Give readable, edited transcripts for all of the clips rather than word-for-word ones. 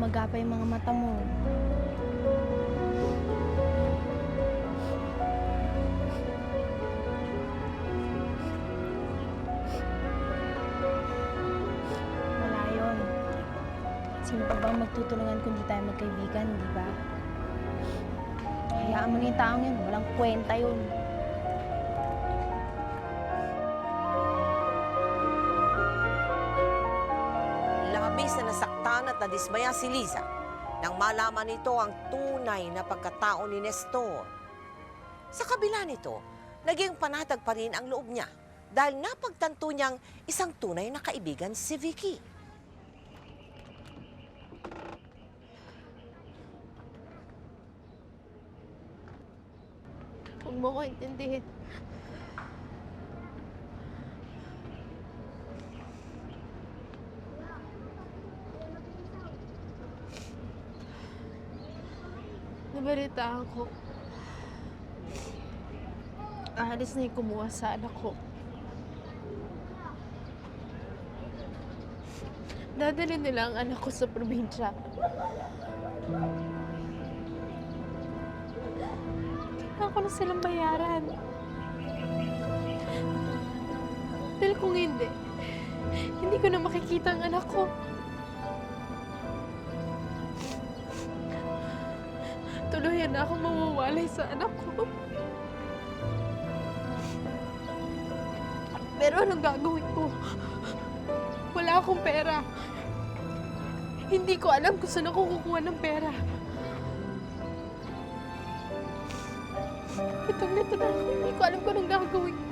gumagapay yung mga mata mo. Wala yun. Sino pa bang magtutulungan kung di tayo magkaibigan, di ba? Hayaan mo na yung taong yun. Walang kwenta yun. Labis na nasaktan at nadismaya si Liza nang malaman nito ang tunay na pagkatao ni Nestor. Sa kabila nito, naging panatag pa rin ang loob niya dahil napagtanto niyang isang tunay na kaibigan si Vicky. Huwag mo ko intindihin. Nabalitaan ko. Aalis na yung kumuha sa anak ko. Dadalhin nila ang anak ko sa probinsya. Kailangan ko na silang bayaran. Dahil kung hindi ko na makikita ang anak ko. Tuluyan na akong mawawalay sa anak ko. Pero anong gagawin ko? Wala akong pera. Hindi ko alam kung saan ako kukuha ng pera. Itong-ito na ako. Hindi ko alam kung anong gagawin ko.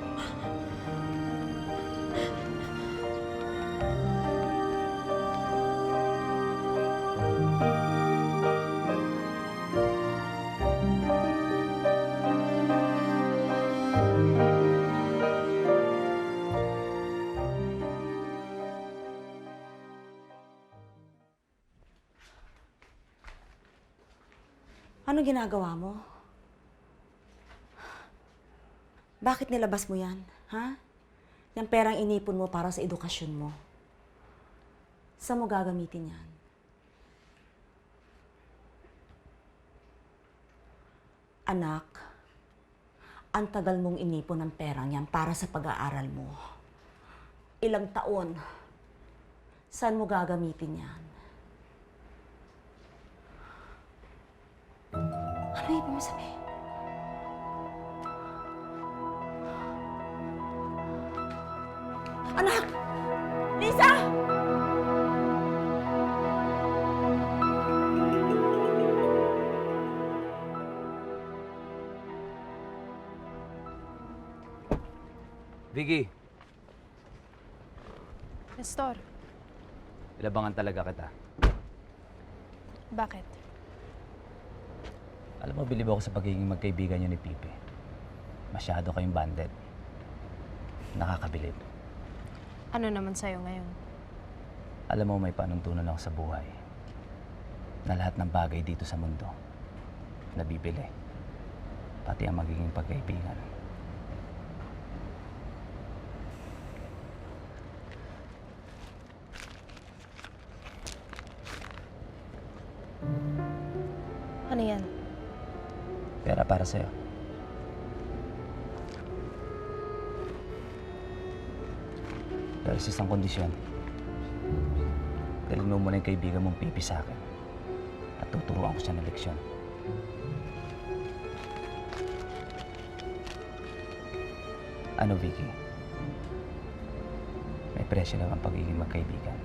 Ano ginagawa mo? Bakit nilabas mo yan, ha? Yung perang inipon mo para sa edukasyon mo. Saan mo gagamitin yan? Anak, ang tagal mong inipon ng perang yan para sa pag-aaral mo. Ilang taon, saan mo gagamitin yan? Ano ibig mo sabihin? Anak! Lisa! Vicky, Nestor, ilabangan talaga kita. bakit? Alam mo, bilib ako sa pagiging magkaibigan niyo ni Pipe. Masyado kayong banded. Nakakabilib. Ano naman sa'yo ngayon? Alam mo, may panuntunan ako sa buhay. Na lahat ng bagay dito sa mundo, nabibili. Pati ang magiging pagkaibigan. Ano yan? Pera para sa'yo. Pero sa isang kondisyon, dalhin mo muna yung kaibigan mong Pipi sa akin at tuturuan ko siya ng leksyon. Ano, Vicky? May presyo lang ang pagiging magkaibigan.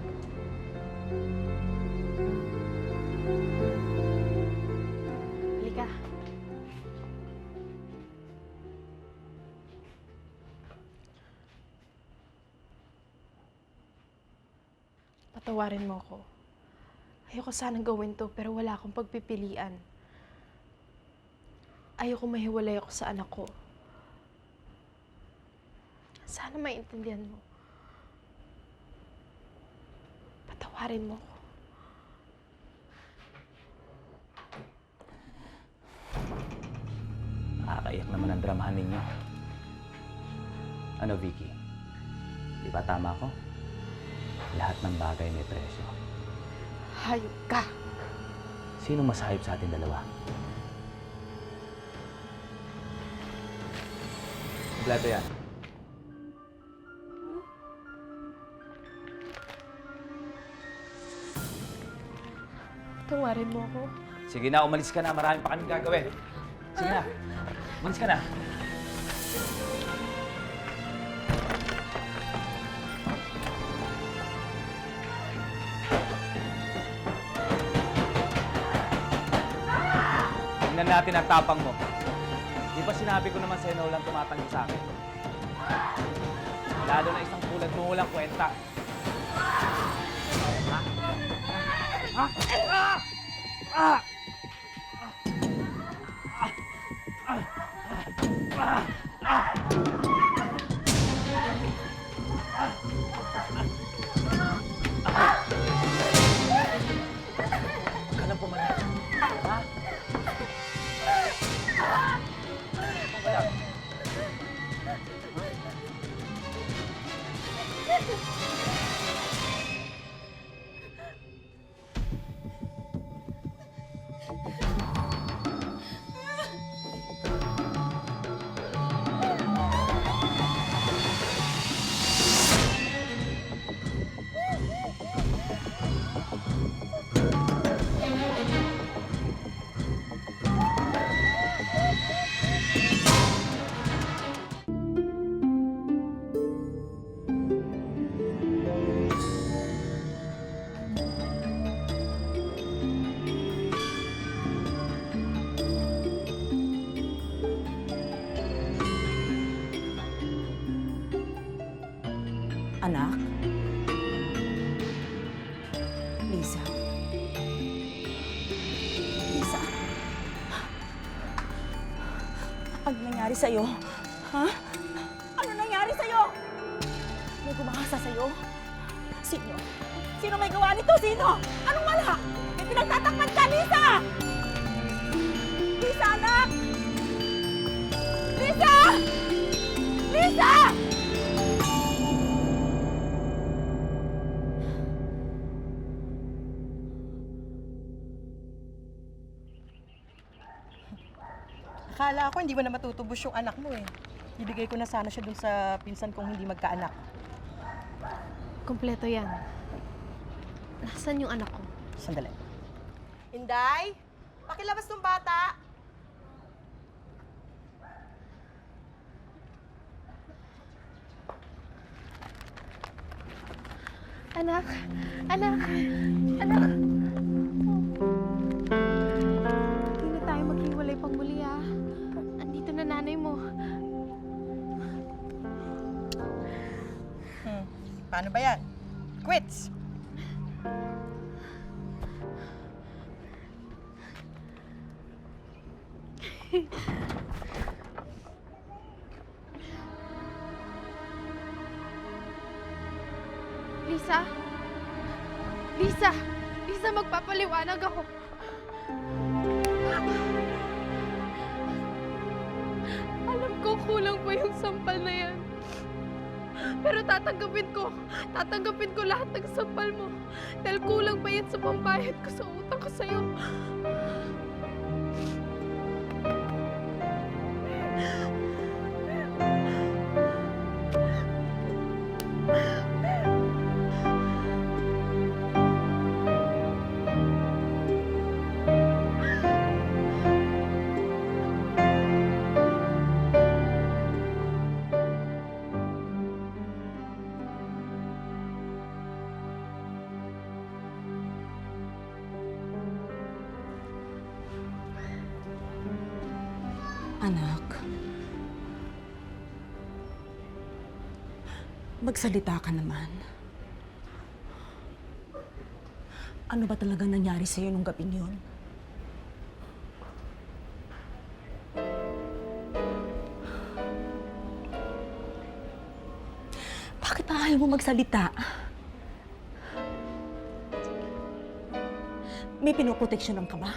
Halika. Patawarin mo ako. Ayoko sanang gawin to, pero wala akong pagpipilian. Ayoko mahiwalay ako sa anak ko. Sana maintindihan mo. Patawarin mo ako. Nakakaiyak naman ang dramahan ninyo. Ano, Vicky? Di ba tama ko? Lahat ng bagay may presyo. Hayop ka! Sino masahib sa ating dalawa? Kompleto yan. Tawarin mo ako. Sige na, umalis ka na. Marami pa kaming gagawin. Sige na. Umalis ka na. Tingnan natin ang tapang mo. Di ba sinabi ko naman sa'yo na walang tumatanggi sa akin? Lalo na isang tulad mo walang kwenta. Ha? Ha? Ah! Ah! Huwag ka nang pumalag. Ha? Pumalag. Anak? Lisa? Lisa? Ano nangyari sa'yo? Ha? Ano nangyari sa'yo? May gumahasa sa'yo? Sino? Sino may gawa nito? Sino? Anong wala? May pinagtatakpan ka, Lisa! Lisa, anak! Lisa! Lisa! Akala ko hindi mo na matutubos yung anak mo eh. Ibigay ko na sana siya dun sa pinsan kong hindi magkaanak. Kompleto yan. Nasaan yung anak ko? Sandali. Inday, pakilabas tong bata. Anak! Anak! Anak! Hindi na tayo maghiwalay pang muli, ah. Andito na nanay mo. Paano ba yan? Quits! Lisa? Lisa! Lisa, magpapaliwanag ako. Alam ko kulang pa yung sampal na yan. Pero tatanggapin ko lahat ng sampal mo. Dahil kulang pa yan sa pambayad ko sa utang ko sa'yo. Anak, magsalita ka naman. Ano ba talagang nangyari sa'yo nung gabing yun? Bakit ayaw mo magsalita? May pinoproteksyonan ka ba?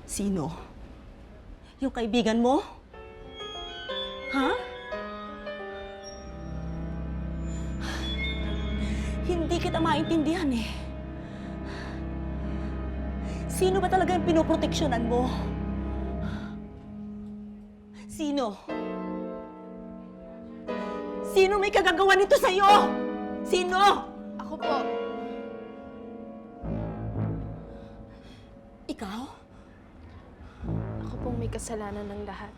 Sino? Yung kaibigan mo? Ha? Hindi kita maintindihan eh. Sino ba talaga yung pinoproteksyonan mo? Sino? Sino may kagagawa nito sa'yo? Sino? Ako po. Ikaw? Ako pong may kasalanan ng lahat.